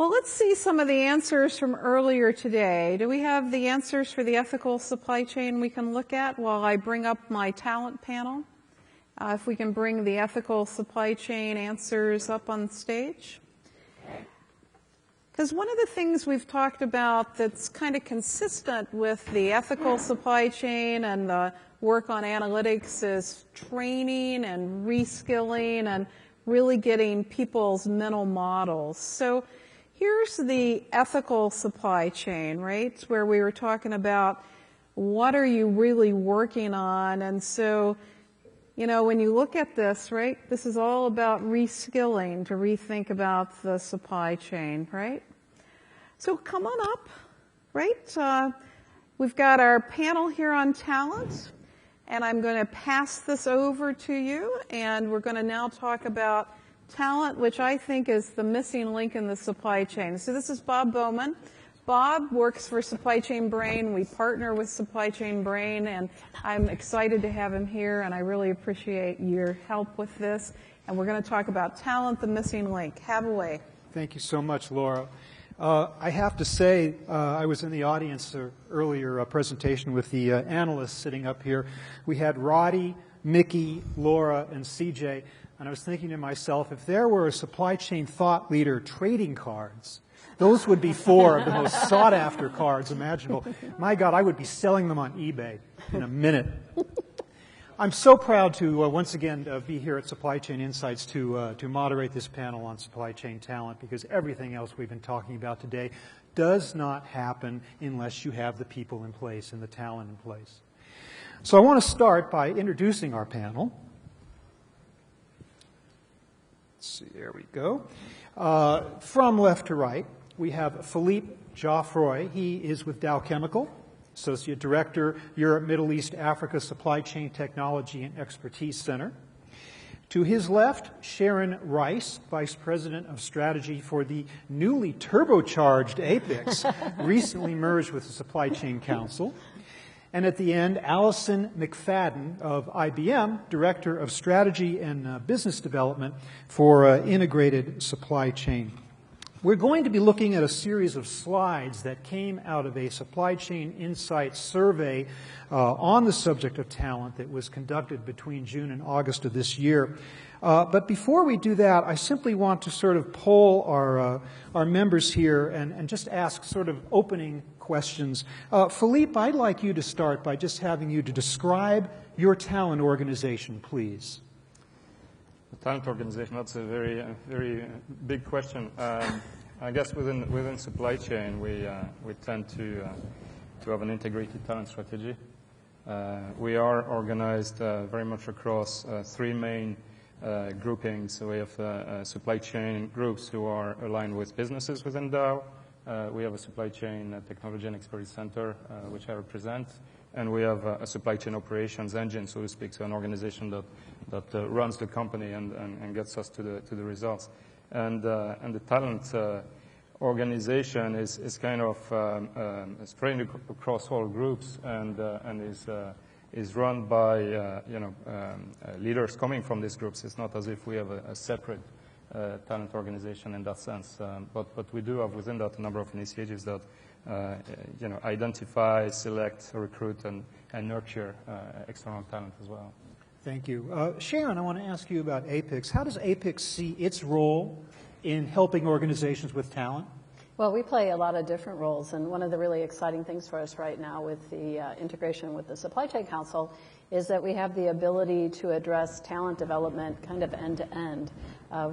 Well, let's see some of the answers from earlier today. Do we have the answers for the ethical supply chain we can look at while I bring up my talent panel? If we can bring the ethical supply chain answers up on stage. Because one of the things we've talked about that's kind of consistent with the ethical supply chain and the work on analytics is training and reskilling and really getting people's mental models. So here's the ethical supply chain, right, where we were talking about what are you really working on. And so, you know, when you look at this, right, this is all about reskilling to rethink about the supply chain, right? So come on up, right? We've got our panel here on talent, and I'm going to pass this over to you, and we're going to now talk about talent, which I think is the missing link in the supply chain. So this is Bob Bowman. Bob works for Supply Chain Brain. We partner with Supply Chain Brain, and I'm excited to have him here, and I really appreciate your help with this. And we're going to talk about talent, the missing link. Have a way. Thank you so much, Laura. I have to say, I was in the audience earlier presentation with the analysts sitting up here. We had Roddy, Mickey, Laura, and CJ. And I was thinking to myself, if there were a supply chain thought leader trading cards, those would be 4 of the most sought-after cards imaginable. My God, I would be selling them on eBay in a minute. I'm so proud to once again be here at Supply Chain Insights to moderate this panel on supply chain talent, because everything else we've been talking about today does not happen unless you have the people in place and the talent in place. So I want to start by introducing our panel. Let's see, there we go. From left to right, we have Philippe Joffroy. He is with Dow Chemical, Associate Director, Europe, Middle East, Africa Supply Chain Technology and Expertise Center. To his left, Sharon Rice, Vice President of Strategy for the newly turbocharged APICS, recently merged with the Supply Chain Council. And at the end, Allison McFadden of IBM, Director of Strategy and Business Development for Integrated Supply Chain. We're going to be looking at a series of slides that came out of a Supply Chain Insights survey on the subject of talent that was conducted between June and August of this year. But before we do that, I simply want to sort of poll our members here and just ask sort of opening questions. Philippe, I'd like you to start by just having you to describe your talent organization, please. The talent organization, that's a very big question. I guess within supply chain, we tend to have an integrated talent strategy. We are organized very much across 3 main groupings. So we have supply chain groups who are aligned with businesses within Dow. We have a supply chain technology and expertise center, which I represent. And we have a supply chain operations engine, so to speak, so an organization that runs the company and gets us to the results. And the talent organization is kind of spreading across all groups and is run by leaders coming from these groups. It's not as if we have a separate talent organization in that sense, but we do have within that a number of initiatives that identify, select, recruit, and nurture external talent as well. Thank you. Sharon, I want to ask you about APICS. How does APICS see its role in helping organizations with talent? Well, we play a lot of different roles, and one of the really exciting things for us right now with the integration with the Supply Chain Council is that we have the ability to address talent development kind of end to end.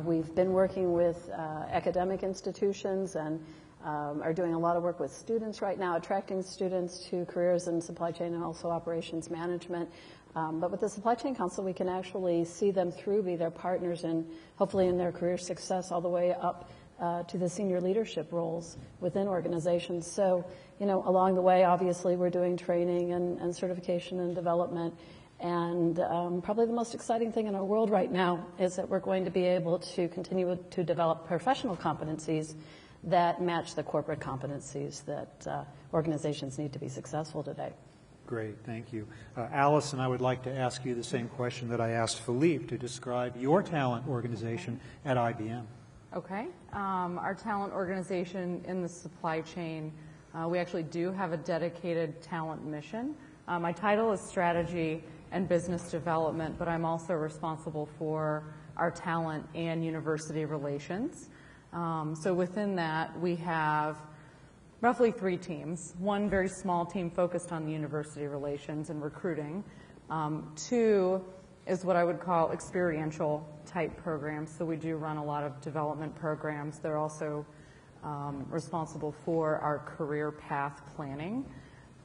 We've been working with academic institutions and are doing a lot of work with students right now, attracting students to careers in supply chain and also operations management. But with the Supply Chain Council, we can actually see them through, be their partners, and hopefully in their career success all the way up to the senior leadership roles within organizations. So, along the way, obviously, we're doing training and certification and development. And probably the most exciting thing in our world right now is that we're going to be able to continue to develop professional competencies that match the corporate competencies that organizations need to be successful today. Great, thank you. Allison, I would like to ask you the same question that I asked Philippe to describe your talent organization at IBM. Okay. Our talent organization in the supply chain, we actually do have a dedicated talent mission. My title is Strategy and Business Development, but I'm also responsible for our talent and university relations. So within that, we have roughly 3 teams. One very small team focused on the university relations and recruiting. 2 is what I would call experiential type programs. So we do run a lot of development programs. They're also responsible for our career path planning.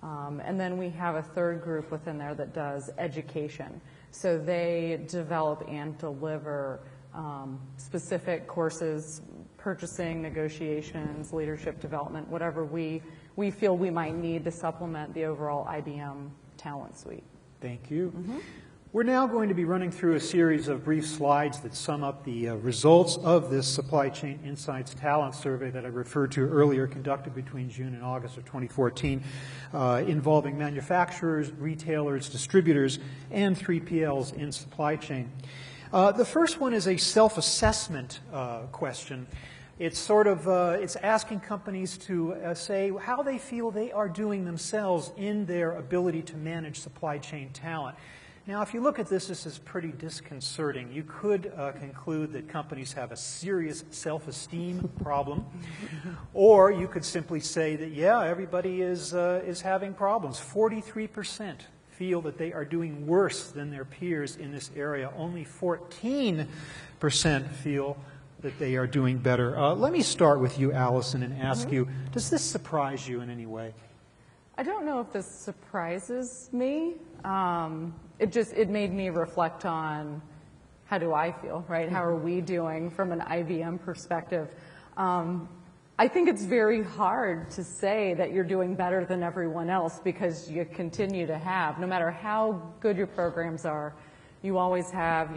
And then we have a 3rd group within there that does education. So they develop and deliver specific courses, purchasing, negotiations, leadership development, whatever we feel we might need to supplement the overall IBM talent suite. Thank you. We're now going to be running through a series of brief slides that sum up the results of this Supply Chain Insights Talent Survey that I referred to earlier, conducted between June and August of 2014, involving manufacturers, retailers, distributors, and 3PLs in supply chain. The first one is a self-assessment question. It's sort of, it's asking companies to say how they feel they are doing themselves in their ability to manage supply chain talent. Now, if you look at this, this is pretty disconcerting. You could conclude that companies have a serious self-esteem problem, or you could simply say that, yeah, everybody is having problems. 43% feel that they are doing worse than their peers in this area. Only 14% feel that they are doing better. Let me start with you, Allison, and ask you, does this surprise you in any way? I don't know if this surprises me. It made me reflect on how do I feel, right? How are we doing from an IBM perspective? I think it's very hard to say that you're doing better than everyone else because you continue to have, no matter how good your programs are, you always have,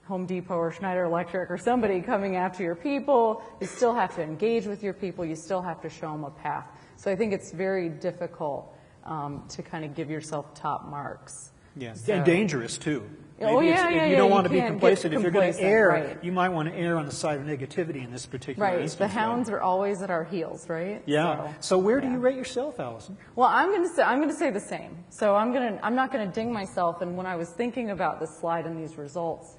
Home Depot or Schneider Electric or somebody coming after your people. You still have to engage with your people. You still have to show them a path. So I think it's very difficult to kind of give yourself top marks. Yeah, so, and dangerous too. You don't want to be complacent. If you're going to err, right. You might want to err on the side of negativity in this particular instance. The hounds are always at our heels, right? Yeah. So where do you rate yourself, Allison? Well, I'm going to say the same. So I'm not going to ding myself. And when I was thinking about this slide and these results,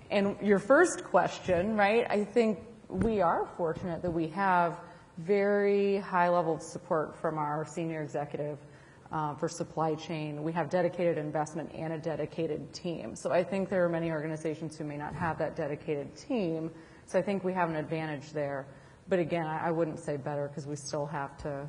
and your first question, right? I think we are fortunate that we have very high level of support from our senior executive for supply chain. We have dedicated investment and a dedicated team. So I think there are many organizations who may not have that dedicated team. So I think we have an advantage there. But again, I wouldn't say better because we still have to,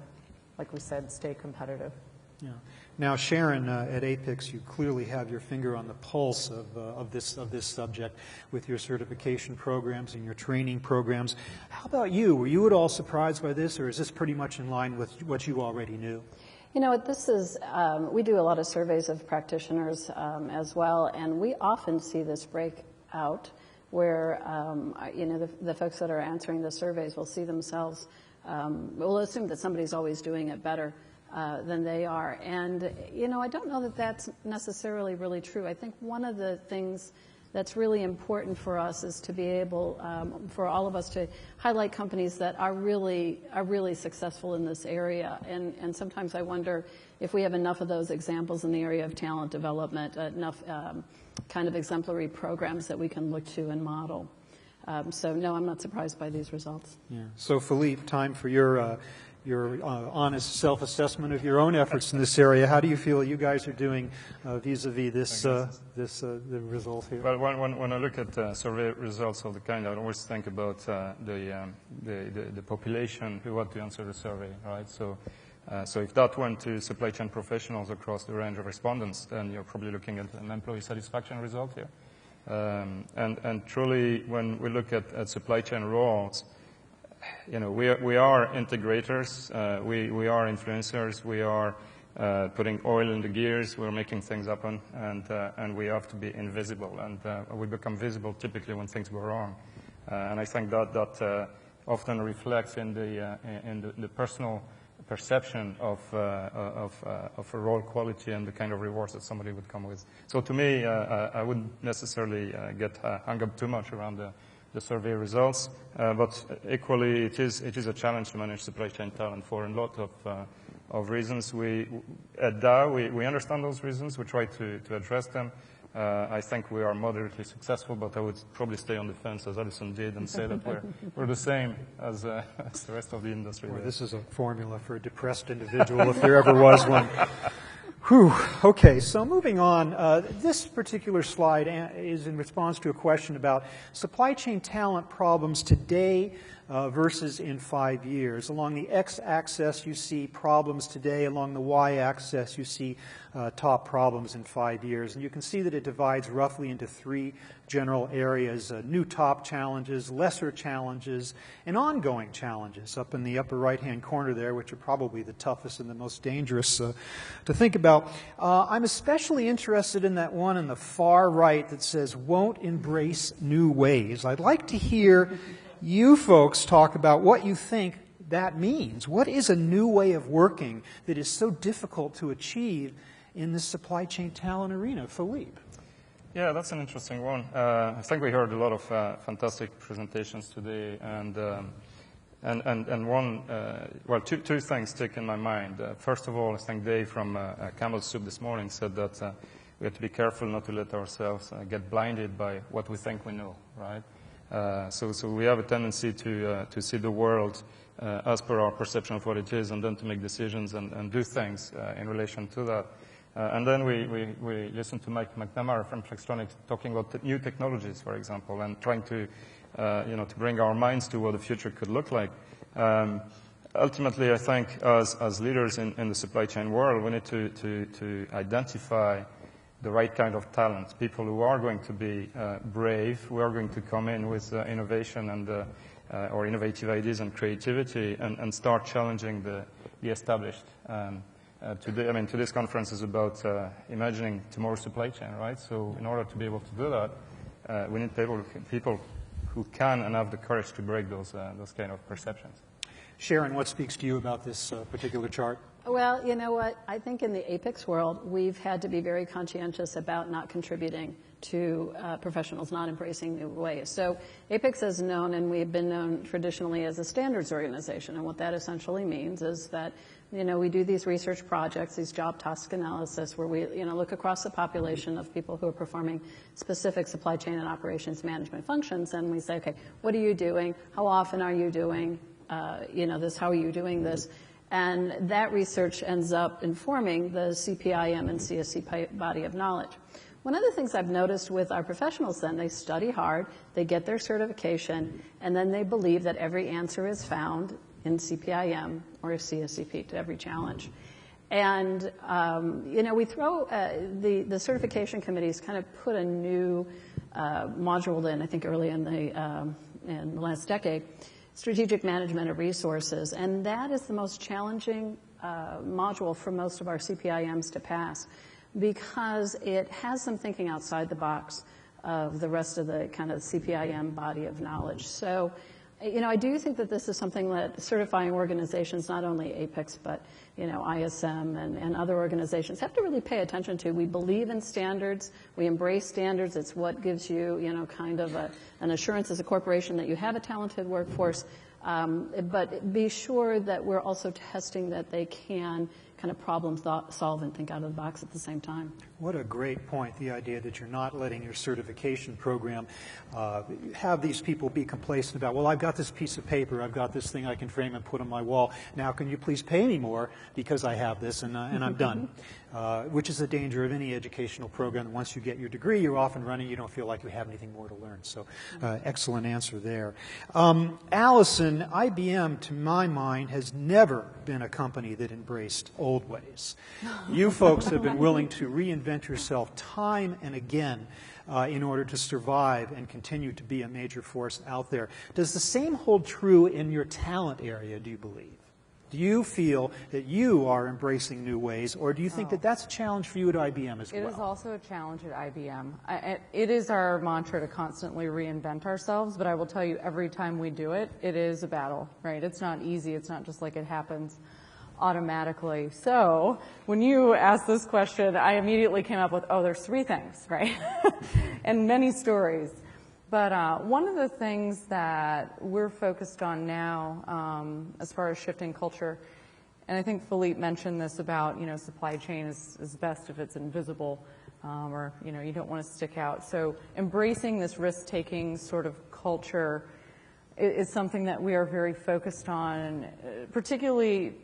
like we said, stay competitive. Yeah. Now, Sharon, at APICS, you clearly have your finger on the pulse of this subject with your certification programs and your training programs. How about you? Were you at all surprised by this, or is this pretty much in line with what you already knew? This is, we do a lot of surveys of practitioners as well, and we often see this break out where, the folks that are answering the surveys will see themselves, will assume that somebody's always doing it better than they are. And, I don't know that that's necessarily really true. I think one of the things that's really important for us is to be able, for all of us to highlight companies that are really successful in this area. And sometimes I wonder if we have enough of those examples in the area of talent development, enough kind of exemplary programs that we can look to and model. So no, I'm not surprised by these results. Yeah. So Philippe, time for your honest self-assessment of your own efforts in this area. How do you feel you guys are doing vis-a-vis the result here? Well, when I look at survey results of the kind, I always think about the population who want to answer the survey, right? So if that went to supply chain professionals across the range of respondents, then you're probably looking at an employee satisfaction result here. And truly, when we look at supply chain roles, we are integrators, we are influencers, we are putting oil in the gears, we're making things happen, and we have to be invisible, and we become visible typically when things go wrong. And I think that often reflects in the personal perception of a role quality and the kind of rewards that somebody would come with. So to me, I wouldn't necessarily get hung up too much around the the survey results. But equally, it is a challenge to manage supply chain talent for a lot of reasons. At Dow, we understand those reasons. We try to address them. I think we are moderately successful, but I would probably stay on the fence, as Allison did, and say that we're the same as the rest of the industry. Boy, this is a formula for a depressed individual, if there ever was one. Whew. Okay, so moving on. This particular slide is in response to a question about supply chain talent problems today versus in 5 years. Along the x-axis, you see problems today. Along the y-axis, you see top problems in 5 years. And you can see that it divides roughly into 3 general areas: new top challenges, lesser challenges, and ongoing challenges up in the upper right-hand corner there, which are probably the toughest and the most dangerous to think about. I'm especially interested in that one on the far right that says, won't embrace new ways. I'd like to hear you folks talk about what you think that means. What is a new way of working that is so difficult to achieve in the supply chain talent arena? Philippe. Yeah, that's an interesting one. I think we heard a lot of fantastic presentations today, and one, well, two things stick in my mind. First of all, I think Dave from Campbell's Soup this morning said that we have to be careful not to let ourselves get blinded by what we think we know, right? So we have a tendency to see the world as per our perception of what it is, and then to make decisions and do things in relation to that. And then we listened to Mike McNamara from Flextronics talking about new technologies, for example, and trying to to bring our minds to what the future could look like. Ultimately, I think as leaders in the supply chain world, we need to identify the right kind of talent, people who are going to be brave, who are going to come in with innovation and or innovative ideas and creativity, and start challenging the established. Today's conference is about imagining tomorrow's supply chain, right? So in order to be able to do that, we need people who can and have the courage to break those kind of perceptions. Sharon, what speaks to you about this particular chart? Well, you know what? I think in the APICS world, we've had to be very conscientious about not contributing to professionals not embracing new ways. So APICS is known, and we've been known traditionally as a standards organization. And what that essentially means is that we do these research projects, these job task analysis, where we look across the population of people who are performing specific supply chain and operations management functions, and we say, okay, what are you doing? How often are you doing this? How are you doing this? And that research ends up informing the CPIM and CSC body of knowledge. One of the things I've noticed with our professionals then, they study hard, they get their certification, and then they believe that every answer is found in CPIM or CSCP to every challenge. And, we throw, the certification committees kind of put a new module in, I think early in the last decade, strategic management of resources. And that is the most challenging module for most of our CPIMs to pass, because it has them thinking outside the box of the rest of the kind of CPIM body of knowledge. So, I do think that this is something that certifying organizations, not only APICS, but, ISM and other organizations have to really pay attention to. We believe in standards. We embrace standards. It's what gives you, kind of an assurance as a corporation that you have a talented workforce. But be sure that we're also testing that they can kind of problem solve and think out of the box at the same time. What a great point, the idea that you're not letting your certification program have these people be complacent about, well, I've got this piece of paper, I've got this thing I can frame and put on my wall. Now can you please pay me more because I have this and I'm done, which is the danger of any educational program. Once you get your degree, you're off and running, you don't feel like you have anything more to learn. So excellent answer there. Allison, IBM, to my mind, has never been a company that embraced old ways. You folks have been willing to reinvent yourself time and again in order to survive and continue to be a major force out there. Does the same hold true in your talent area, do you believe? Do you feel that you are embracing new ways, or do you think that that's a challenge for you at IBM as well? It is also a challenge at IBM. It is our mantra to constantly reinvent ourselves, but I will tell you, every time we do it, it is a battle, right? It's not easy. It's not just like it happens automatically. So when you asked this question, I immediately came up with, there's 3 things, right? And many stories. But one of the things that we're focused on now, as far as shifting culture, and I think Philippe mentioned this about, supply chain is best if it's invisible, or, you don't want to stick out. So embracing this risk-taking sort of culture is something that we are very focused on, particularly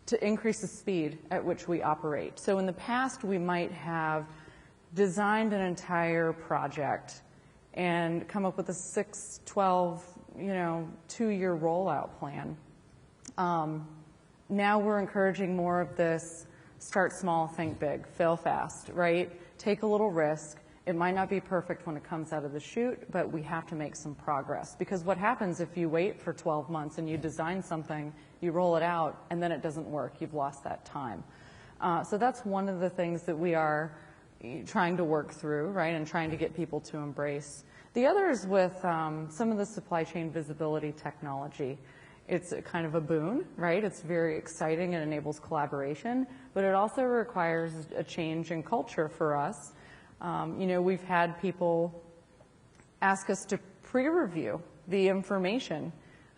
to increase the speed at which we operate. So in the past, we might have designed an entire project and come up with a 6, 12, 2-year rollout plan. Now we're encouraging more of this start small, think big, fail fast, right? Take a little risk. It might not be perfect when it comes out of the chute, but we have to make some progress. Because what happens if you wait for 12 months and you design something, you roll it out, and then it doesn't work? You've lost that time. So that's one of the things that we are trying to work through, right, and trying to get people to embrace. The other is with some of the supply chain visibility technology. It's kind of a boon, right? It's very exciting and enables collaboration, but it also requires a change in culture for us. We've had people ask us to pre-review the information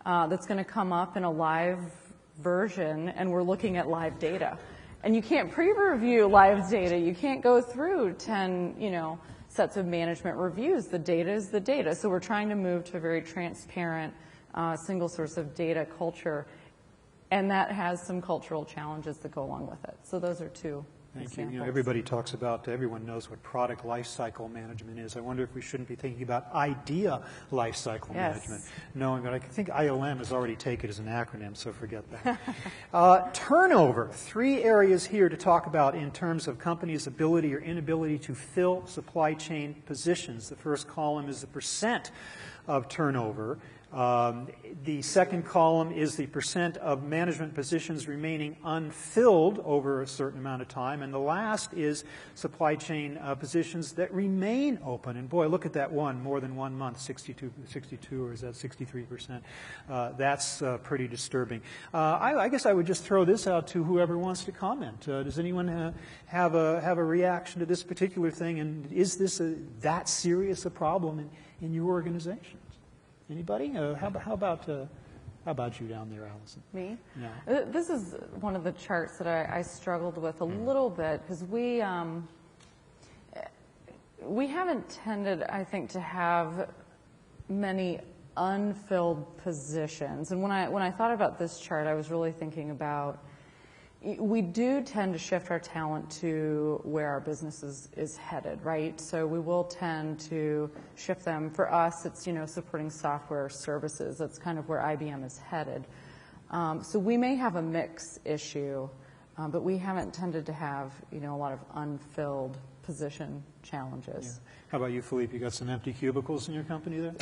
that's going to come up in a live version, and we're looking at live data. And you can't pre-review live data. You can't go through 10, sets of management reviews. The data is the data. So we're trying to move to a very transparent, single source of data culture, and that has some cultural challenges that go along with it. So those are two examples. Everybody talks about, everyone knows what product life cycle management is. I wonder if we shouldn't be thinking about idea life cycle management, knowing that I think ILM has already taken it as an acronym, so forget that. Turnover, 3 areas here to talk about in terms of companies' ability or inability to fill supply chain positions. The first column is the percent of turnover. The second column is the percent of management positions remaining unfilled over a certain amount of time. And the last is supply chain positions that remain open. And boy, look at that one, more than 1 month, 62, or is that 63%? That's pretty disturbing. I guess I would just throw this out to whoever wants to comment. Does anyone have a reaction to this particular thing? And is this that serious a problem in your organization? Anybody? How about you down there, Allison? Me? Yeah. This is one of the charts that I struggled with a little bit, because we haven't tended, I think, to have many unfilled positions. And when I thought about this chart, I was really thinking about, we do tend to shift our talent to where our business is headed, right? So we will tend to shift them. For us, it's, supporting software services. That's kind of where IBM is headed. So we may have a mix issue, but we haven't tended to have, a lot of unfilled position challenges. Yeah. How about you, Philippe? You got some empty cubicles in your company there?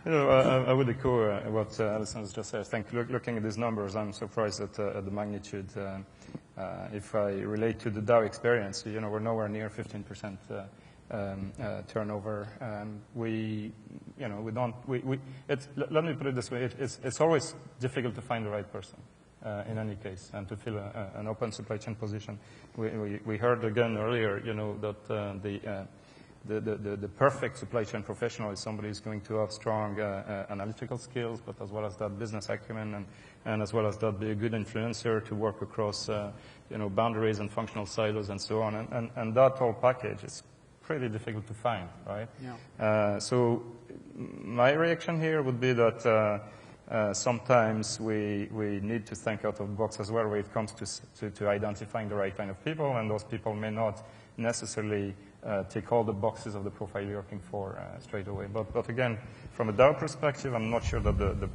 I would echo what Allison has just said. I think looking at these numbers, I'm surprised at the magnitude. If I relate to the Dow experience, we're nowhere near 15% turnover. Let me put it this way: it's always difficult to find the right person. In any case, and to fill an open supply chain position. We heard again earlier, that the perfect supply chain professional is somebody who's going to have strong analytical skills, but as well as that business acumen, and as well as that be a good influencer to work across boundaries and functional silos and so on. And that whole package is pretty difficult to find, right? Yeah. So my reaction here would be that sometimes we need to think out of the box as well when it comes to identifying the right kind of people, and those people may not necessarily tick all the boxes of the profile you're looking for straight away. But again, from a Dow perspective, I'm not sure that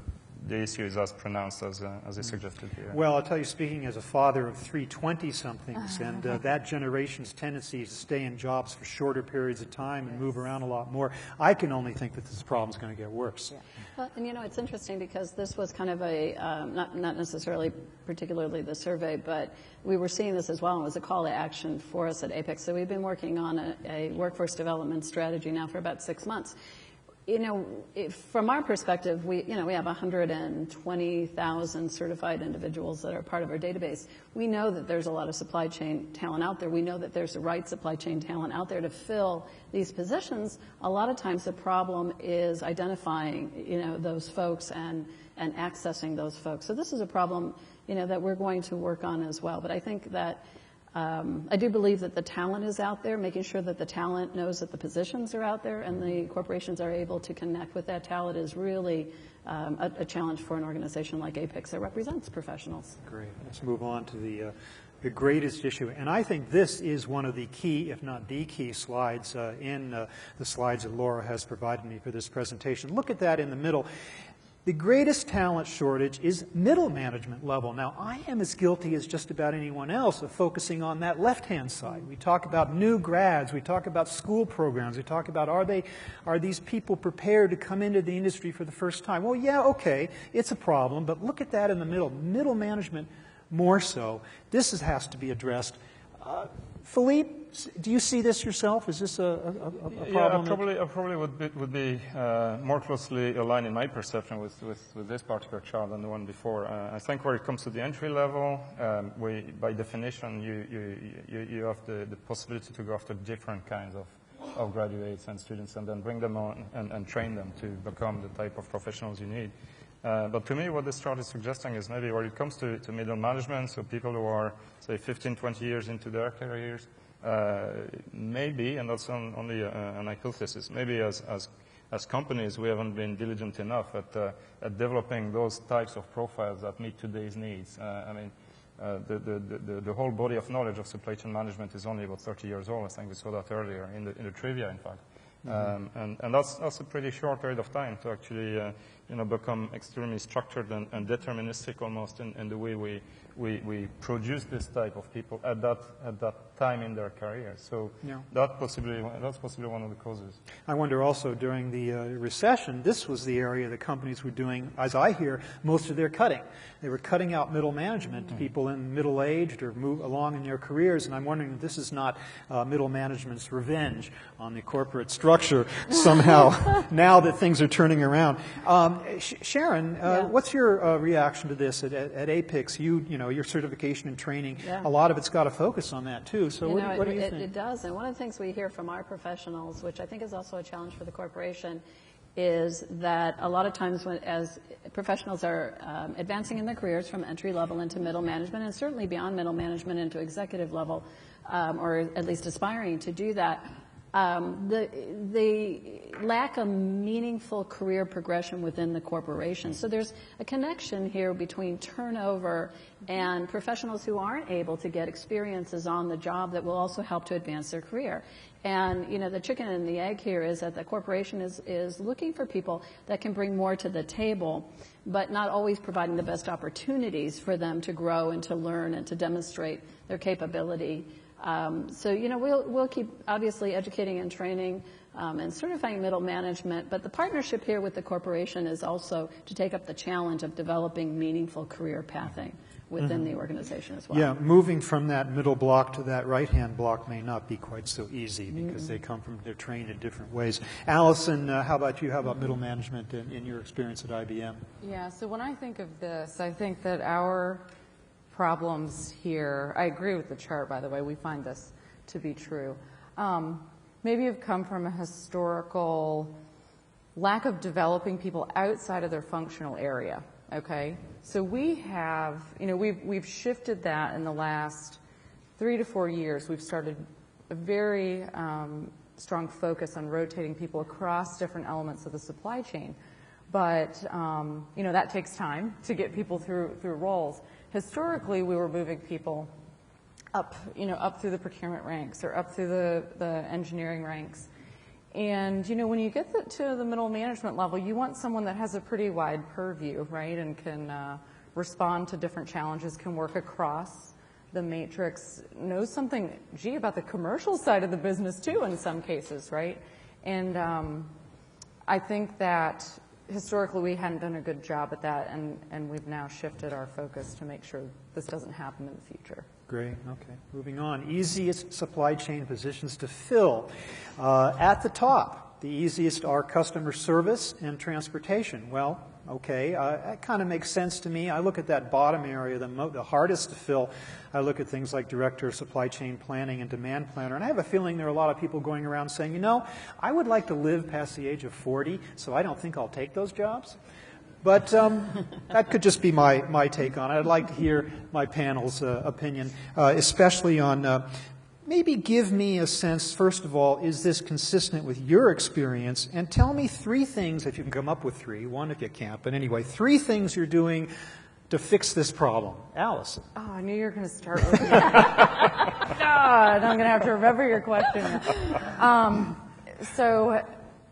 the issue is as pronounced as is suggested here. Well, I'll tell you, speaking as a father of 3 20-somethings, and that generation's tendency is to stay in jobs for shorter periods of time and move around a lot more, I can only think that this problem's going to get worse. Yeah. Well, and it's interesting because this was kind of a, not necessarily particularly the survey, but we were seeing this as well, and it was a call to action for us at APICS. So we've been working on a workforce development strategy now for about 6 months. from our perspective, we have 120,000 certified individuals that are part of our database. We know that there's a lot of supply chain talent out there. We know that there's the right supply chain talent out there to fill these positions. A lot of times the problem is identifying, those folks and accessing those folks. So this is a problem, that we're going to work on as well. But I think that I do believe that the talent is out there, making sure that the talent knows that the positions are out there and the corporations are able to connect with that talent is really a challenge for an organization like APICS that represents professionals. Great. Let's move on to the greatest issue. And I think this is one of the key, if not the key, slides in the slides that Laura has provided me for this presentation. Look at that in the middle. The greatest talent shortage is middle management level. Now, I am as guilty as just about anyone else of focusing on that left-hand side. We talk about new grads. We talk about school programs. We talk about are these people prepared to come into the industry for the first time? Well, yeah, okay, it's a problem, but look at that in the middle. Middle management more so. This has to be addressed. Philippe, do you see this yourself? Is this a problem? Yeah, I probably would be more closely aligned in my perception with this particular chart than the one before. I think where it comes to the entry level, by definition, you have the possibility to go after different kinds of graduates and students and then bring them on and train them to become the type of professionals you need. But to me, what this chart is suggesting is maybe where it comes to middle management, so people who are, say, 15, 20 years into their careers, maybe, and that's only an hypothesis, maybe as companies we haven't been diligent enough at developing those types of profiles that meet today's needs. The whole body of knowledge of supply chain management is only about 30 years old. I think we saw that earlier in the trivia, in fact. And that's a pretty short period of time to actually become extremely structured and deterministic almost in the way we produce this type of people at that time in their career. So yeah. That's possibly one of the causes. I wonder also during the recession, this was the area that companies were doing, as I hear, most of their cutting. They were cutting out middle management, people in middle-aged or move along in their careers, and I'm wondering if this is not middle management's revenge on the corporate structure somehow now that things are turning around. Sharon, what's your reaction to this at APICS? Your certification and training, a lot of it's got to focus on that too. So what do you think? It does, and one of the things we hear from our professionals, which I think is also a challenge for the corporation, is that a lot of times as professionals are advancing in their careers from entry level into middle management and certainly beyond middle management into executive level, or at least aspiring to do that, the lack of meaningful career progression within the corporation. So there's a connection here between turnover and professionals who aren't able to get experiences on the job that will also help to advance their career. And, the chicken and the egg here is that the corporation is looking for people that can bring more to the table, but not always providing the best opportunities for them to grow and to learn and to demonstrate their capability. So we'll keep obviously educating and training and certifying middle management, but the partnership here with the corporation is also to take up the challenge of developing meaningful career pathing within the organization as well. Yeah, moving from that middle block to that right-hand block may not be quite so easy because they're trained in different ways. Allison, how about you? How about middle management in your experience at IBM? Yeah, so when I think of this, I think that our problems here, I agree with the chart, by the way, we find this to be true, maybe have come from a historical lack of developing people outside of their functional area, okay? So we have, we've shifted that in the last 3 to 4 years. We've started a very strong focus on rotating people across different elements of the supply chain. But, that takes time to get people through roles. Historically, we were moving people up through the procurement ranks or up through the engineering ranks. And, when you get to the middle management level, you want someone that has a pretty wide purview, right, and can respond to different challenges, can work across the matrix, knows something, about the commercial side of the business, too, in some cases, right? And I think that historically we hadn't done a good job at that, and we've now shifted our focus to make sure this doesn't happen in the future. Great. Okay. Moving on. Easiest supply chain positions to fill. At the top, The easiest are customer service and transportation. Well, okay, that kind of makes sense to me. I look at that bottom area, the hardest to fill. I look at things like Director of Supply Chain Planning and Demand Planner, and I have a feeling there are a lot of people going around saying, you know, I would like to live past the age of 40, so I don't think I'll take those jobs. But that could just be my take on it. I'd like to hear my panel's opinion, especially on maybe give me a sense, first of all, is this consistent with your experience? And tell me 3 things, if you can come up with 3, 1 if you can't, but anyway, 3 things you're doing to fix this problem. Allison. Oh, I knew you were going to start with me. God, I'm going to have to remember your question. So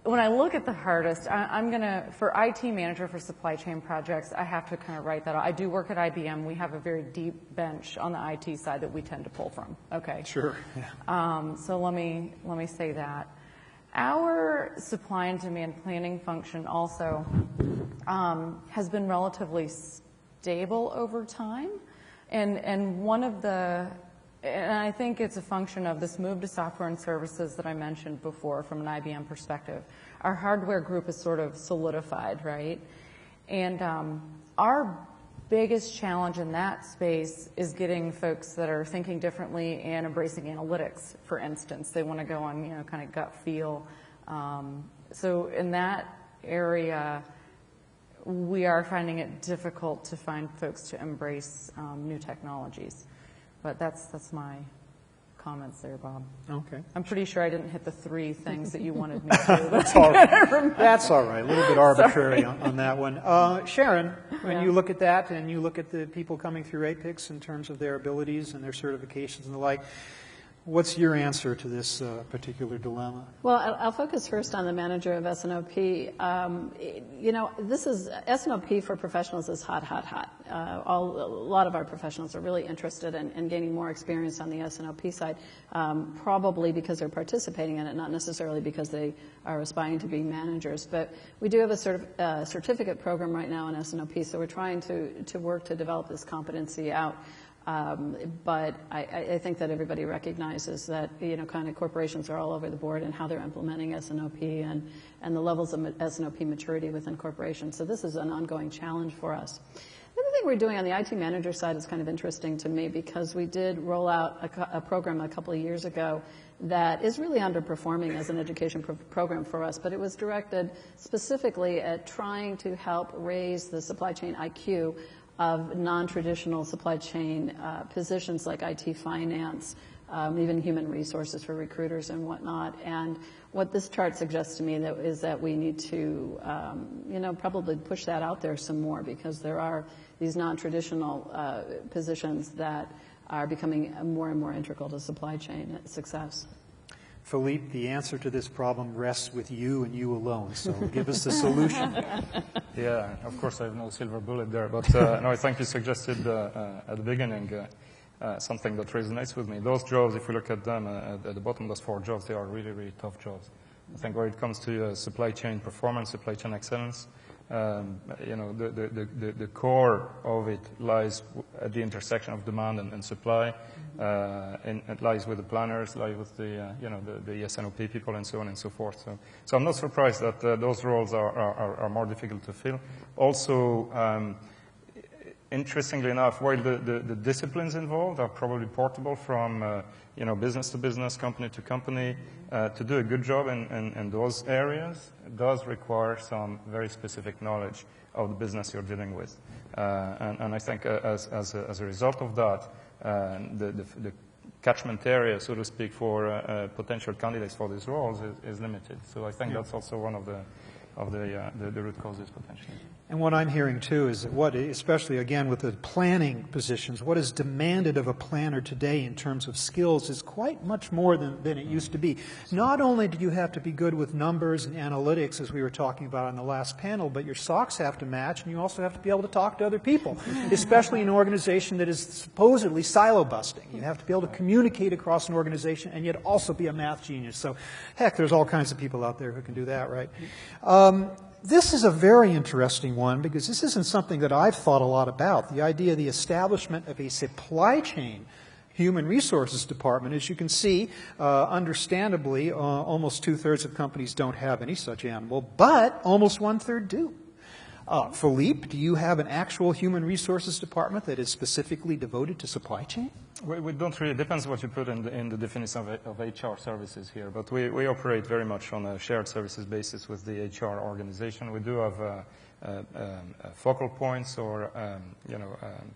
when I look at the hardest, I'm going to, for IT manager for supply chain projects, I have to kind of write that out. I do work at IBM. We have a very deep bench on the IT side that we tend to pull from. Okay. Sure. Yeah. So let me say that. Our supply and demand planning function also has been relatively stable over time. And one of the, and I think it's a function of this move to software and services that I mentioned before from an IBM perspective. Our hardware group is sort of solidified, right? And our biggest challenge in that space is getting folks that are thinking differently and embracing analytics, for instance. They want to go on, you know, kind of gut feel. So in that area, we are finding it difficult to find folks to embrace new technologies. But that's my comments there, Bob. Okay. I'm pretty sure I didn't hit the 3 things that you wanted me to. That's all right. That's all right. A little bit arbitrary on that one. Sharon, when you look at that and you look at the people coming through APICS in terms of their abilities and their certifications and the like, what's your answer to this particular dilemma? Well, I'll focus first on the manager of S&OP. You know, this is, S&OP for professionals is hot, hot, hot. A lot of our professionals are really interested in gaining more experience on the S&OP side, probably because they're participating in it, not necessarily because they are aspiring to be managers. But we do have a certificate program right now in S&OP, so we're trying to work to develop this competency out. But I think that everybody recognizes that, you know, kind of corporations are all over the board and how they're implementing S&OP and the levels of S&OP maturity within corporations. So this is an ongoing challenge for us. The other thing we're doing on the IT manager side is kind of interesting to me because we did roll out a program a couple of years ago that is really underperforming as an education program for us, but it was directed specifically at trying to help raise the supply chain IQ of non-traditional supply chain positions like IT finance, even human resources for recruiters and whatnot. And what this chart suggests to me is that we need to, you know, probably push that out there some more because there are these non-traditional positions that are becoming more and more integral to supply chain success. Philippe, the answer to this problem rests with you and you alone, so give us the solution. Yeah, of course I have no silver bullet there, but no, I think you suggested at the beginning something that resonates with me. Those jobs, if we look at them at the bottom, those 4 jobs, they are really, really tough jobs. I think where it comes to supply chain performance, supply chain excellence, you know, the core of it lies at the intersection of demand and supply. And it lies with the planners, lies with the you know, the S&OP people, and so on and so forth. So I'm not surprised that those roles are more difficult to fill. Also, interestingly enough, while the disciplines involved are probably portable from you know, business to business, company to company, to do a good job in those areas, it does require some very specific knowledge of the business you're dealing with. And I think as a result of that, the catchment area, so to speak, for potential candidates for these roles is limited. So I think that's also one of the root causes potentially. And what I'm hearing, too, is that what, especially, again, with the planning positions, what is demanded of a planner today in terms of skills is quite much more than it used to be. Not only do you have to be good with numbers and analytics, as we were talking about on the last panel, but your socks have to match, and you also have to be able to talk to other people, especially in an organization that is supposedly silo-busting. You have to be able to communicate across an organization and yet also be a math genius. So, heck, there's all kinds of people out there who can do that, right? This is a very interesting one because this isn't something that I've thought a lot about, the idea of the establishment of a supply chain human resources department. As you can see, understandably, almost 2/3 of companies don't have any such animal, but almost 1/3 do. Philippe, do you have an actual human resources department that is specifically devoted to supply chain? We don't really, it depends what you put in the definition of HR services here, but we operate very much on a shared services basis with the HR organization. We do have focal points or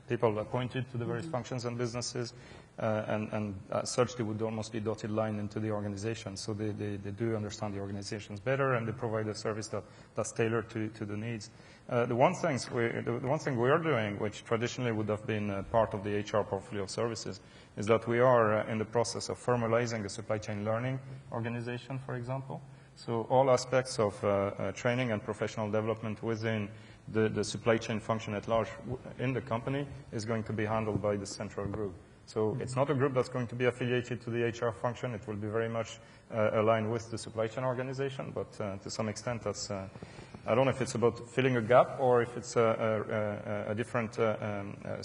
people appointed to the various functions and businesses, and as such they would almost be dotted line into the organization. So they do understand the organizations better, and they provide a service that's tailored to the needs. The one thing we are doing, which traditionally would have been part of the HR portfolio of services, is that we are in the process of formalizing the supply chain learning organization, for example. So all aspects of training and professional development within the supply chain function at large in the company is going to be handled by the central group. So it's not a group that's going to be affiliated to the HR function. It will be very much aligned with the supply chain organization, but to some extent that's, I don't know if it's about filling a gap or if it's a different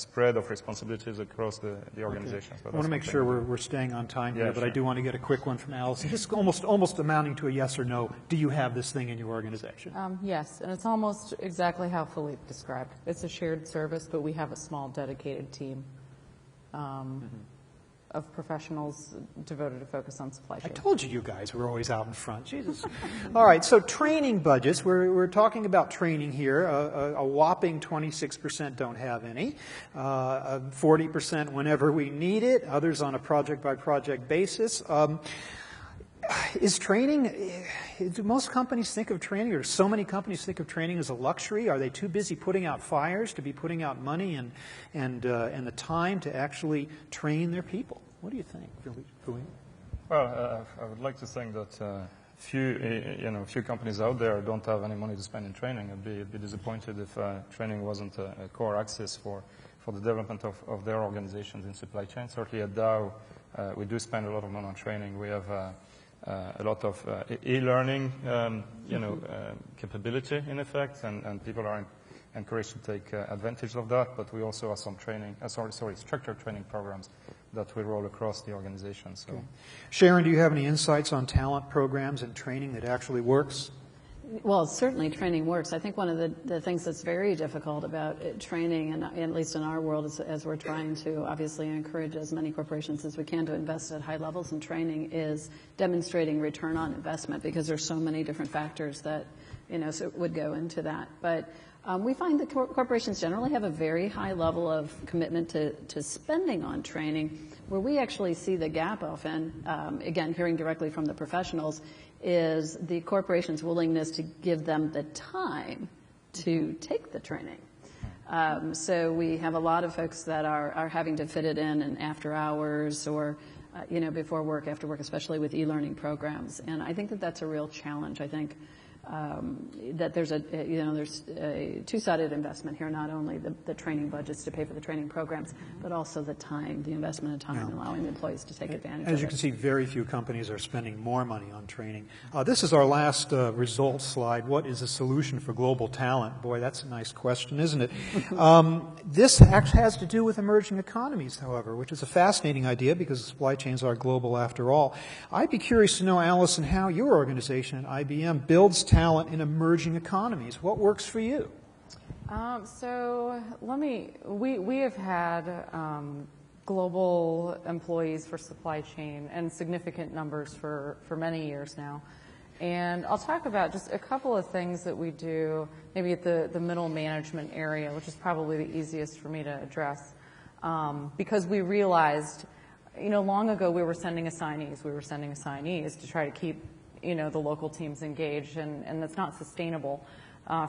spread of responsibilities across the organizations. I want to make sure we're staying on time here, but sure. I do want to get a quick one from Allison. Just almost amounting to a yes or no. Do you have this thing in your organization? Yes, and it's almost exactly how Philippe described. It's a shared service, but we have a small dedicated team of professionals devoted to focus on supply chain. I told you guys were always out in front. Jesus. All right, so training budgets. We're talking about training here. A whopping 26% don't have any. 40% whenever we need it. Others on a project-by-project basis. Is training, do most companies think of training, or so many companies think of training as a luxury? Are they too busy putting out fires to be putting out money and the time to actually train their people? What do you think, Philippe? Well, I would like to think that few companies out there don't have any money to spend in training. I'd be disappointed if training wasn't a core access for the development of their organizations in supply chain. Certainly at Dow, we do spend a lot of money on training. We have a lot of e-learning, capability in effect, and people are encouraged to take advantage of that. But we also have some training, structured training programs that we roll across the organization. So, okay. Sharon, do you have any insights on talent programs and training that actually works? Well, certainly training works. I think one of the things that's very difficult about training, and at least in our world, as we're trying to obviously encourage as many corporations as we can to invest at high levels in training, is demonstrating return on investment, because there's so many different factors that would go into that. But we find that corporations generally have a very high level of commitment to spending on training. Where we actually see the gap often, again, hearing directly from the professionals, is the corporation's willingness to give them the time to take the training. So we have a lot of folks that are having to fit it in and after hours or before work, after work, especially with e-learning programs. And I think that that's a real challenge. I think that there's a two-sided investment here, not only the training budgets to pay for the training programs, but also the time, the investment of time, allowing the employees to take advantage of it. As you can see, very few companies are spending more money on training. This is our last results slide. What is a solution for global talent? Boy, that's a nice question, isn't it? This actually has to do with emerging economies, however, which is a fascinating idea because supply chains are global after all. I'd be curious to know, Allison, how your organization at IBM builds talent in emerging economies. What works for you? We have had global employees for supply chain and significant numbers for many years now. And I'll talk about just a couple of things that we do, maybe at the middle management area, which is probably the easiest for me to address, because we realized, long ago we were sending assignees. We were sending assignees to try to keep the local teams engaged, and that's not sustainable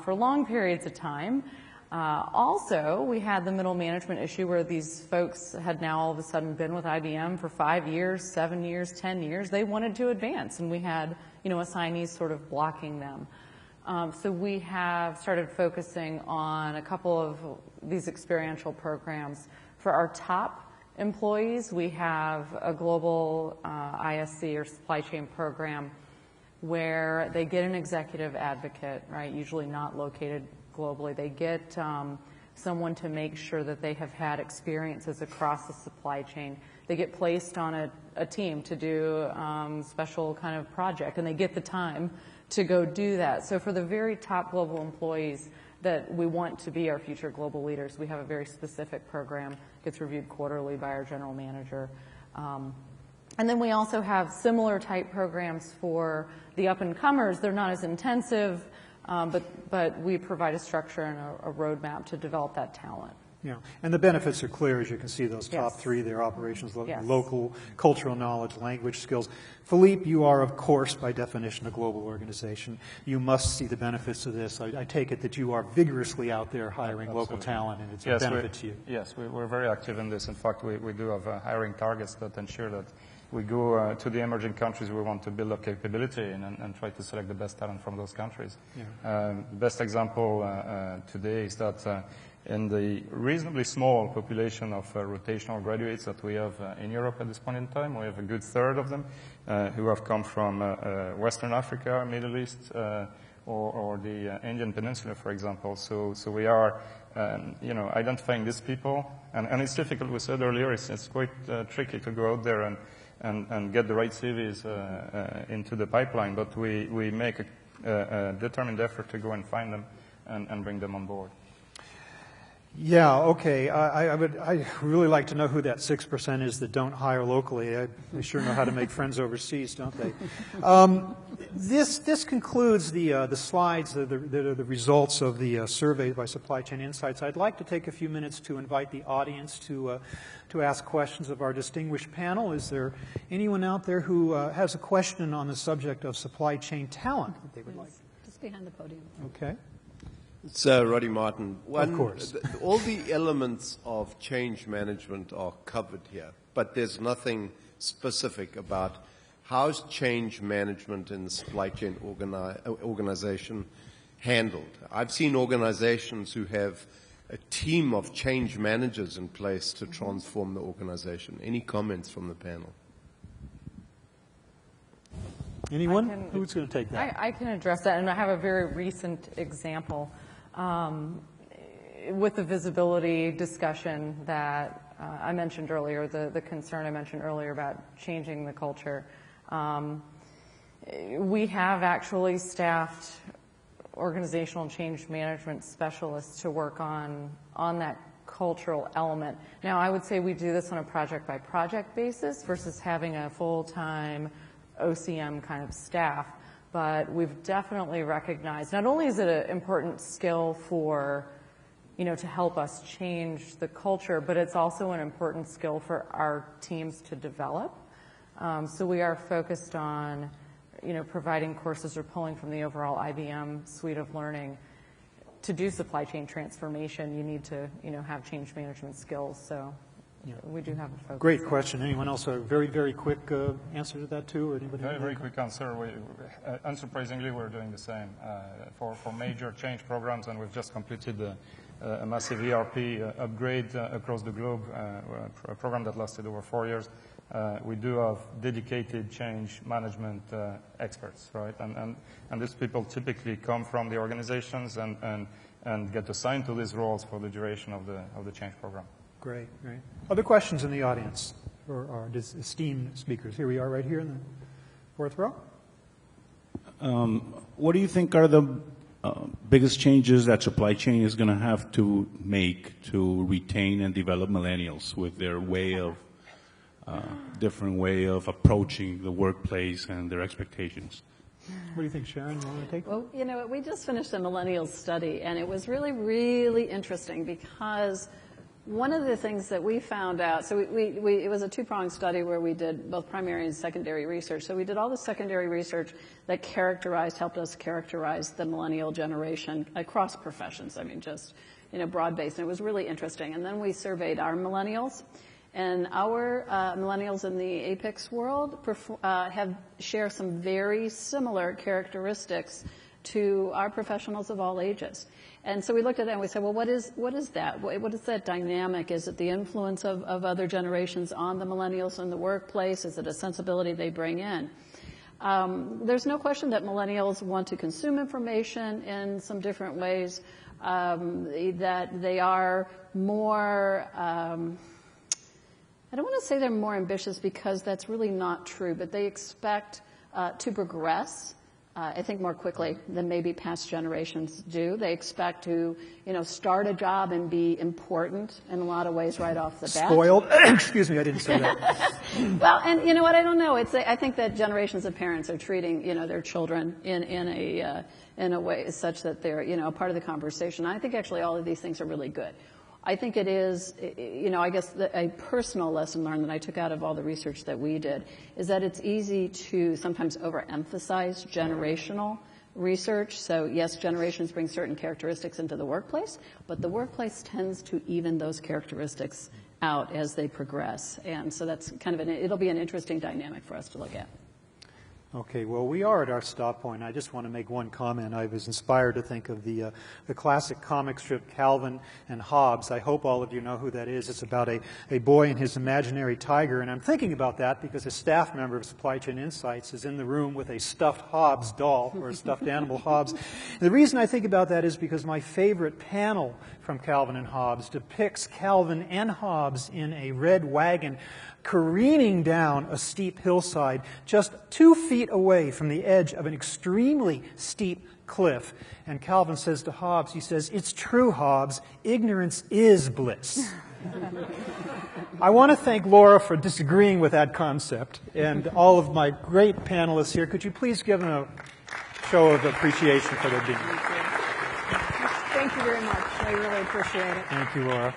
for long periods of time. Also, we had the middle management issue where these folks had now all of a sudden been with IBM for 5 years, 7 years, 10 years. They wanted to advance, and we had assignees sort of blocking them. So we have started focusing on a couple of these experiential programs. For our top employees, we have a global ISC or supply chain program where they get an executive advocate, right, usually not located globally. They get someone to make sure that they have had experiences across the supply chain. They get placed on a team to do special kind of project, and they get the time to go do that. So for the very top global employees that we want to be our future global leaders, we have a very specific program. Gets reviewed quarterly by our general manager. And then we also have similar type programs for the up-and-comers. They're not as intensive, but we provide a structure and a roadmap to develop that talent. Yeah, and the benefits are clear, as you can see, those top Yes. three there: operations, Yes. local, cultural knowledge, language skills. Philippe, you are, of course, by definition, a global organization. You must see the benefits of this. I take it that you are vigorously out there hiring local talent, and it's a benefit to you. Yes, we're very active in this. In fact, we do have hiring targets that ensure that we go to the emerging countries we want to build up capability in and try to select the best talent from those countries. Yeah. The best example today is that in the reasonably small population of rotational graduates that we have in Europe at this point in time, we have a good third of them who have come from Western Africa, Middle East, or the Indian Peninsula, for example. So we are, identifying these people, and it's difficult. We said earlier, it's quite tricky to go out there and get the right CVs into the pipeline, but we make a determined effort to go and find them and bring them on board. Yeah, okay. I really like to know who that 6% is that don't hire locally. They sure know how to make friends overseas, don't they? This concludes the slides that are the results of the survey by Supply Chain Insights. I'd like to take a few minutes to invite the audience to ask questions of our distinguished panel. Is there anyone out there who has a question on the subject of supply chain talent that they would like? Just behind the podium. Okay. It's Roddy Martin. Of course. All the elements of change management are covered here, but there's nothing specific about how's change management in the supply chain organization handled. I've seen organizations who have a team of change managers in place to transform the organization. Any comments from the panel? Anyone? Who's going to take that? I can address that, and I have a very recent example. With the visibility discussion that I mentioned earlier, the concern I mentioned earlier about changing the culture, we have actually staffed organizational change management specialists to work on that cultural element. Now, I would say we do this on a project-by-project basis versus having a full-time OCM kind of staff. But we've definitely recognized, not only is it an important skill for, to help us change the culture, but it's also an important skill for our teams to develop. So we are focused on, providing courses or pulling from the overall IBM suite of learning. To do supply chain transformation, you need to, have change management skills. So we do have a focus. Great question. Anyone else? A very, very quick answer to that, too? Or anybody? Very quick answer. Unsurprisingly, we're doing the same for major change programs, and we've just completed a massive ERP upgrade across the globe, a program that lasted over 4 years. We do have dedicated change management experts, right? And these people typically come from the organizations and get assigned to these roles for the duration of the change program. Great, great. Other questions in the audience for our esteemed speakers? Here we are right here in the fourth row. What do you think are the biggest changes that supply chain is going to have to make to retain and develop millennials with their different way of approaching the workplace and their expectations? What do you think, Sharon? You want to take? Well, we just finished a millennials study, and it was really, really interesting because one of the things that we found out, so it was a two-pronged study where we did both primary and secondary research. So we did all the secondary research that helped us characterize the millennial generation across professions. I mean, just, broad-based. And it was really interesting. And then we surveyed our millennials. And our millennials in the APICS world share some very similar characteristics to our professionals of all ages. And so we looked at that and we said, well, what is that? What is that dynamic? Is it the influence of other generations on the millennials in the workplace? Is it a sensibility they bring in? There's no question that millennials want to consume information in some different ways. that they are more, I don't want to say they're more ambitious because that's really not true, but they expect to progress, I think, more quickly than maybe past generations do. They expect to, start a job and be important in a lot of ways right off the bat. Spoiled. Excuse me, I didn't say that. Well, and you know what? I don't know. I think that generations of parents are treating, their children in a way such that they're, a part of the conversation. I think actually all of these things are really good. I think it is, I guess a personal lesson learned that I took out of all the research that we did is that it's easy to sometimes overemphasize generational research. So yes, generations bring certain characteristics into the workplace, but the workplace tends to even those characteristics out as they progress. And so that's kind of it'll be an interesting dynamic for us to look at. Okay, well, we are at our stop point. I just want to make one comment. I was inspired to think of the classic comic strip Calvin and Hobbes. I hope all of you know who that is. It's about a boy and his imaginary tiger, and I'm thinking about that because a staff member of Supply Chain Insights is in the room with a stuffed Hobbes doll, or a stuffed animal Hobbes. And the reason I think about that is because my favorite panel from Calvin and Hobbes depicts Calvin and Hobbes in a red wagon careening down a steep hillside just 2 feet away from the edge of an extremely steep cliff. And Calvin says to Hobbes, he says, "It's true, Hobbes, ignorance is bliss." I want to thank Laura for disagreeing with that concept, and all of my great panelists here. Could you please give them a show of appreciation for their being here? Thank you very much. I really appreciate it. Thank you, Laura.